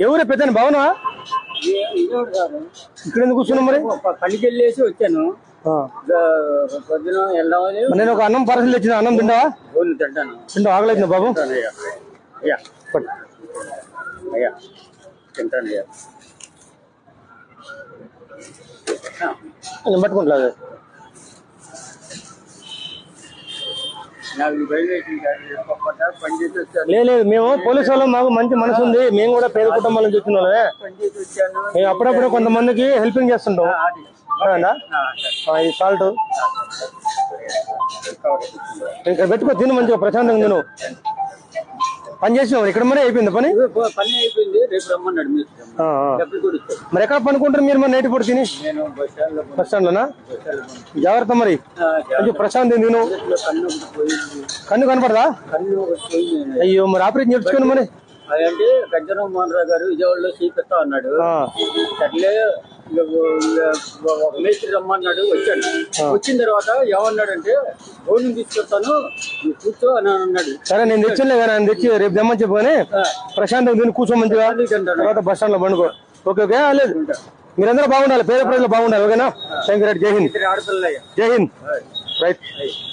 ఎవరే పెద్ద బాగున్నా ఇక్కడ ఎందుకు కూర్చున్నావు మరి? పనికి వెళ్ళేసి వచ్చాను. పొద్దున వెళ్దామని నేను ఒక అన్నం పార్సల్ తెచ్చిన. అన్నం తింటావా? తింటాను. తింటావు? ఆకలి బాబు? అయ్యా అయ్యా తింటాను అయ్యా. నేను పట్టుకుంటా. లేదు, మేము పోలీసు వాళ్ళం, మాకు మంచి మనసు ఉంది. మేము కూడా పేద కుటుంబాల నుంచి వచ్చిన వాళ్ళమే. మేము అప్పుడప్పుడు కొంతమందికి హెల్పింగ్ చేస్తుంటాం. ఈ సాల్ట్ ఇక్కడ పెట్టుకో, తిను మంచిగా ప్రశాంతంగా తిను. పని చేసినావు ఇక్కడ? మరి అయిపోయింది పని? పని అయిపోయింది. రేపు రమ్మన్నాడు. మరి ఎక్కడ పనుకుంటారు మీరు మరి నైట్ పూట తిని? బస్ స్టాండ్ లోనా? జాగ్రత్త మరి, కొంచెం ప్రశాంతం తిను. కన్ను కనపడదా? అయ్యో, మరి ఆపరేషన్ చేయించుకోండి మరి. అదంటే గజ్జన మోహన్ రావు గారు విజయవాడలో చూపిస్తా అన్నాడు. అట్లే ఒక మేస్త్రి రమ్మన్నాడు. వచ్చాడు. వచ్చిన తర్వాత ఏమన్నాడంటే భోజనం తీసుకొస్తాను, నువ్వు కూర్చో అని అన్నాడు. సరే, నేను తెచ్చిలే కానీ ఆయన తెచ్చి రేపు తెమ్మని చెప్పుకొని ప్రశాంతంగా తిని కూర్చో మంచిగా. తర్వాత బస్ స్టాండ్ లో పండుకో. Okay okay. లేదు, మీరందరూ బాగుండాలి, పేద ప్రజలు బాగుండాలి. ఓకేనా? Thank you. రైట్. జై హింద్. జై హింద్. రైట్.